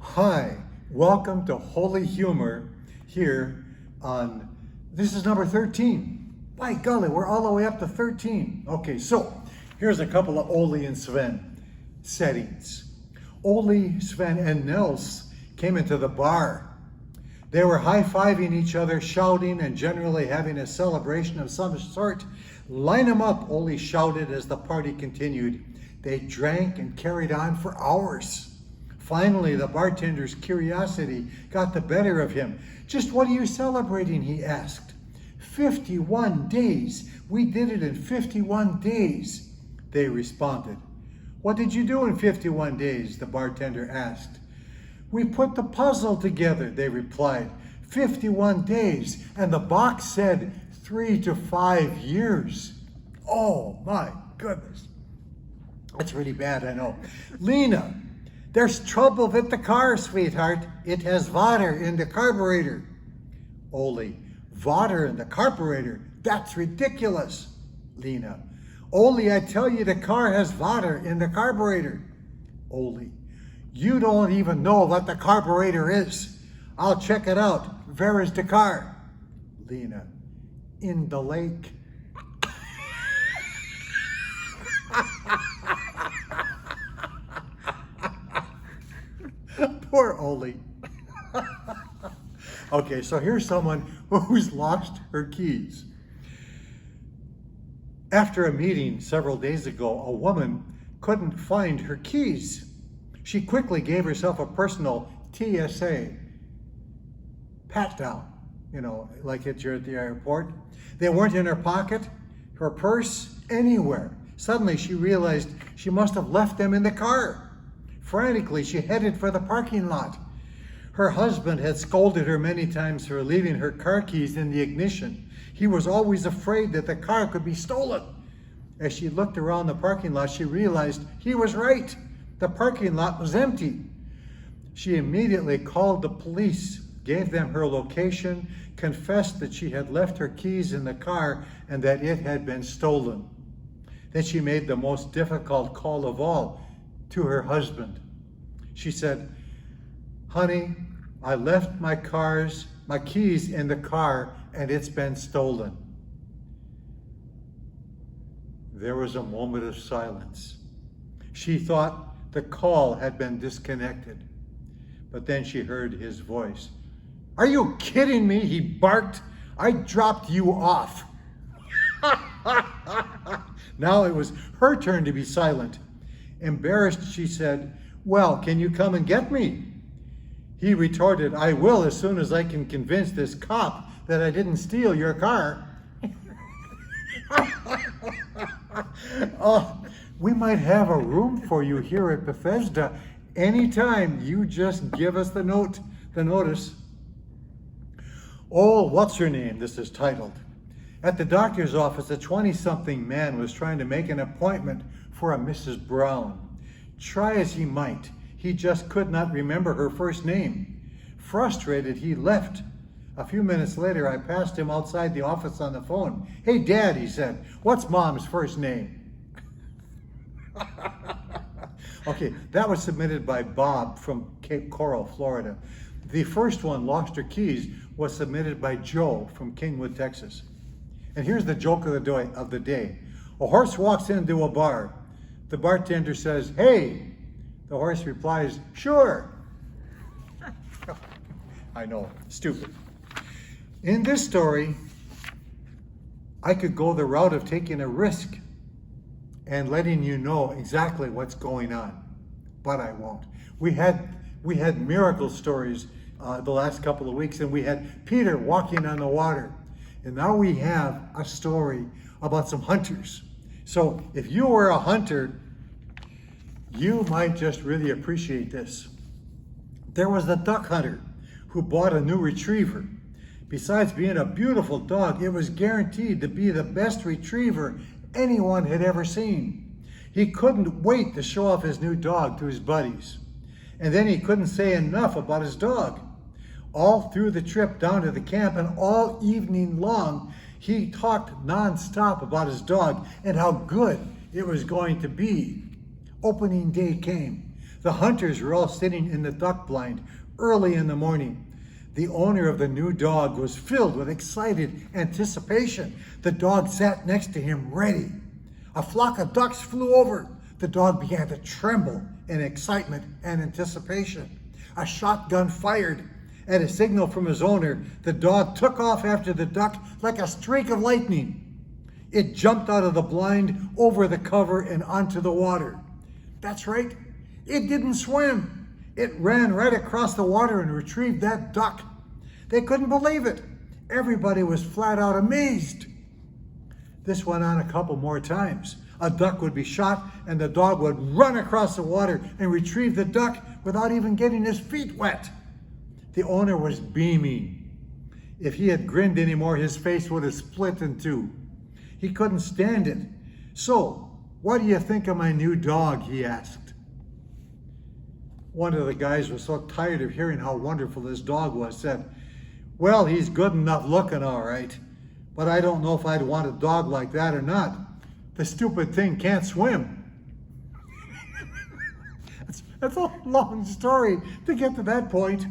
Hi, welcome to Holy Humor here this is number 13. By golly, we're all the way up to 13. Okay, so here's a couple of Ole and Sven settings. Ole, Sven, and Nels came into the bar. They were high-fiving each other, shouting, and generally having a celebration of some sort. "Line 'em up," Ole shouted as the party continued. They drank and carried on for hours. Finally, the bartender's curiosity got the better of him. "Just what are you celebrating?" he asked. 51 days. We did it in 51 days, they responded. "What did you do in 51 days?" the bartender asked. "We put the puzzle together," they replied. 51 days, and the box said 3 to 5 years. Oh my goodness. That's really bad, I know. "Lena, there's trouble with the car, sweetheart. It has water in the carburetor." Ole, "Water in the carburetor? That's ridiculous." Lena, "Ole, I tell you the car has water in the carburetor." Ole, "You don't even know what the carburetor is. I'll check it out. Where is the car?" Lena, "In the lake." Poor Ole. Okay, so here's someone who's lost her keys. After a meeting several days ago, a woman couldn't find her keys. She quickly gave herself a personal TSA pat down, like at the airport. They weren't in her pocket, her purse, anywhere. Suddenly she realized she must have left them in the car. Frantically, she headed for the parking lot. Her husband had scolded her many times for leaving her car keys in the ignition. He was always afraid that the car could be stolen. As she looked around the parking lot, she realized he was right. The parking lot was empty. She immediately called the police, gave them her location, confessed that she had left her keys in the car and that it had been stolen. Then she made the most difficult call of all, to her husband. She said, "Honey, I left my keys in the car and it's been stolen." There was a moment of silence. She thought the call had been disconnected, but then she heard his voice. "Are you kidding me?" he barked. "I dropped you off." Now it was her turn to be silent. Embarrassed, she said, "Well, can you come and get me?" He retorted, "I will as soon as I can convince this cop that I didn't steal your car." Oh, we might have a room for you here at Bethesda anytime. You just give us the notice. Oh, what's her name? This is titled. At the doctor's office, a 20-something man was trying to make an appointment for a Mrs. Brown. Try as he might, he just could not remember her first name. Frustrated, he left. A few minutes later, I passed him outside the office on the phone. "Hey, Dad," he said, "what's Mom's first name?" Okay, that was submitted by Bob from Cape Coral, Florida. The first one, "Lost Her Keys," was submitted by Joe from Kingwood, Texas. And here's the joke of the day. A horse walks into a bar. The bartender says, "Hey." The horse replies, "Sure." I know, stupid. In this story, I could go the route of taking a risk and letting you know exactly what's going on, but I won't. We had miracle stories the last couple of weeks, and we had Peter walking on the water. And now we have a story about some hunters. So if you were a hunter, you might just really appreciate this. There was a duck hunter who bought a new retriever. Besides being a beautiful dog, it was guaranteed to be the best retriever anyone had ever seen. He couldn't wait to show off his new dog to his buddies. And then he couldn't say enough about his dog. All through the trip down to the camp and all evening long, he talked nonstop about his dog and how good it was going to be. Opening day came. The hunters were all sitting in the duck blind early in the morning. The owner of the new dog was filled with excited anticipation. The dog sat next to him ready. A flock of ducks flew over. The dog began to tremble in excitement and anticipation. A shotgun fired. At a signal from his owner, the dog took off after the duck like a streak of lightning. It jumped out of the blind, over the cover, and onto the water. That's right, it didn't swim. It ran right across the water and retrieved that duck. They couldn't believe it. Everybody was flat out amazed. This went on a couple more times. A duck would be shot and the dog would run across the water and retrieve the duck without even getting his feet wet. The owner was beaming. If he had grinned anymore, his face would have split in two. He couldn't stand it. So, what do you think of my new dog? He asked. One of the guys was so tired of hearing how wonderful this dog was, said, "Well, he's good enough looking, all right, but I don't know if I'd want a dog like that or not. The stupid thing can't swim." That's a long story to get to that point.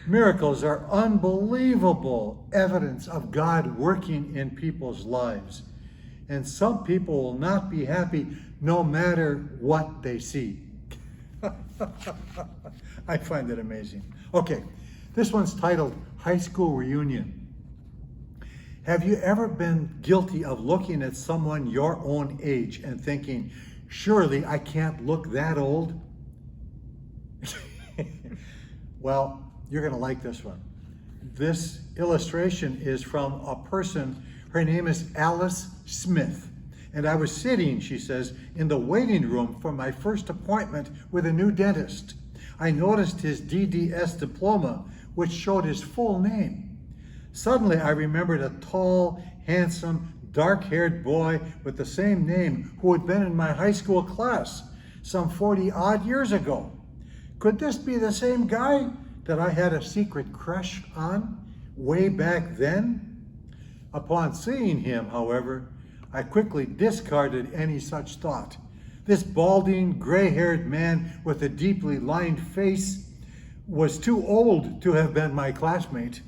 Miracles are unbelievable evidence of God working in people's lives. And some people will not be happy no matter what they see. I find it amazing. Okay, this one's titled High School Reunion. Have you ever been guilty of looking at someone your own age and thinking, surely I can't look that old? Well, you're going to like this one. This illustration is from a person, her name is Alice Smith. And I was sitting, she says, in the waiting room for my first appointment with a new dentist. I noticed his DDS diploma, which showed his full name. Suddenly, I remembered a tall, handsome, dark-haired boy with the same name who had been in my high school class some 40-odd years ago. Could this be the same guy that I had a secret crush on way back then? Upon seeing him, however, I quickly discarded any such thought. This balding, gray-haired man with a deeply lined face was too old to have been my classmate.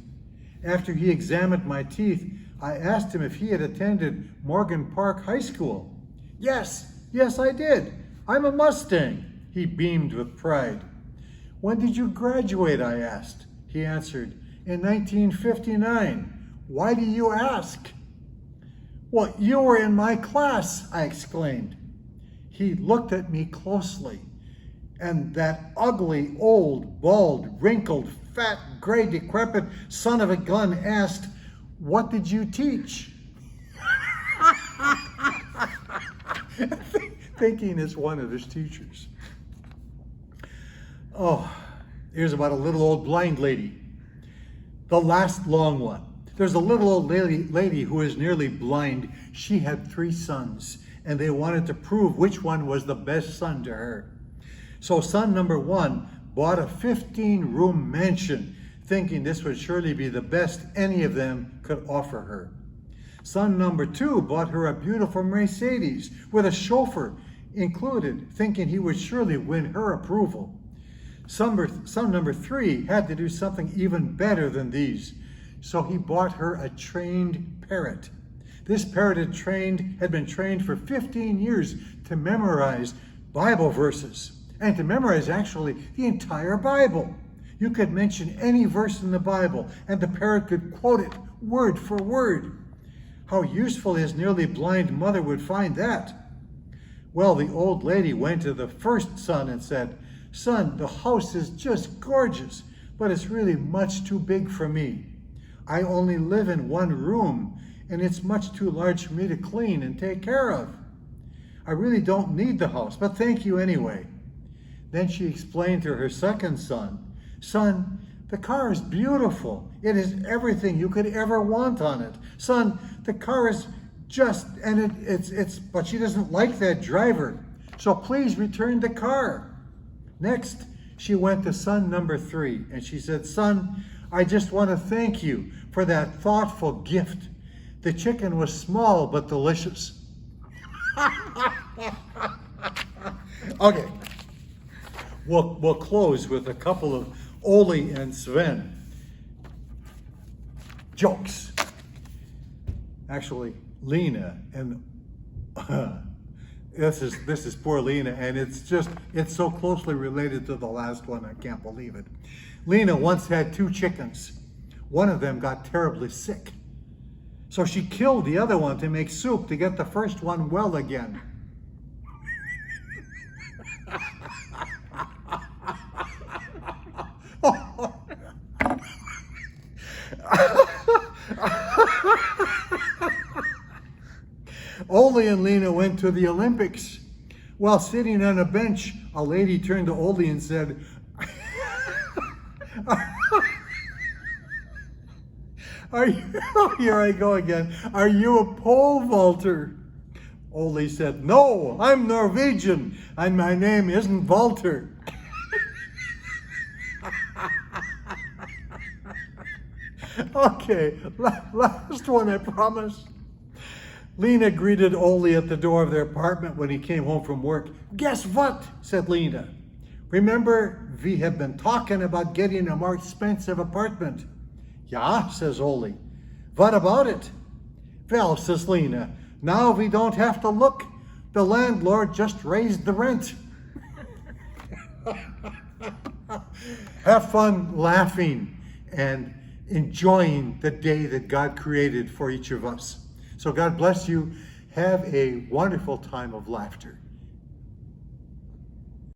After he examined my teeth, I asked him if he had attended Morgan Park High School. Yes, I did. I'm a Mustang. He beamed with pride. When did you graduate? I asked. He answered, in 1959. Why do you ask? Well, you were in my class, I exclaimed. He looked at me closely, and that ugly, old, bald, wrinkled, fat, gray, decrepit son of a gun asked, what did you teach? Thinking it's one of his teachers. Oh, here's about a little old blind lady. The last long one. There's a little old lady who is nearly blind. She had 3 sons, and they wanted to prove which one was the best son to her. So son number 1 bought a 15-room mansion, thinking this would surely be the best any of them could offer her. Son number 2 bought her a beautiful Mercedes with a chauffeur included, thinking he would surely win her approval. Son number 3 had to do something even better than these. So he bought her a trained parrot. This parrot had been trained for 15 years to memorize Bible verses, and to memorize actually the entire Bible. You could mention any verse in the Bible, and the parrot could quote it word for word. How useful his nearly blind mother would find that. Well, the old lady went to the first son and said, "Son, the house is just gorgeous, but it's really much too big for me. I only live in 1 room, and it's much too large for me to clean and take care of. I really don't need the house, but thank you anyway." Then she explained to her second son, "Son, the car is beautiful. It has everything you could ever want on it. Son, the car is just, and but she doesn't like that driver. So please return the car." Next, she went to son number 3, and she said, "Son, I just want to thank you for that thoughtful gift. The chicken was small but delicious." Okay. we'll close with a couple of Ole and Sven jokes. Actually, Lena and this is poor Lena, and it's so closely related to the last one, I can't believe it. Lena once had 2 chickens. One of them got terribly sick. So she killed the other one to make soup to get the first one well again. Ole and Lena went to the Olympics. While sitting on a bench, a lady turned to Ole and said, here I go again. Are you a pole vaulter? Ole said, no, I'm Norwegian, and my name isn't Walter. Okay, last one, I promise. Lena greeted Ole at the door of their apartment when he came home from work. Guess what? Said Lena. Remember, we have been talking about getting a more expensive apartment. Yeah, says Ole. What about it? Well, says Lena, now we don't have to look. The landlord just raised the rent. Have fun laughing and enjoying the day that God created for each of us. So God bless you. Have a wonderful time of laughter.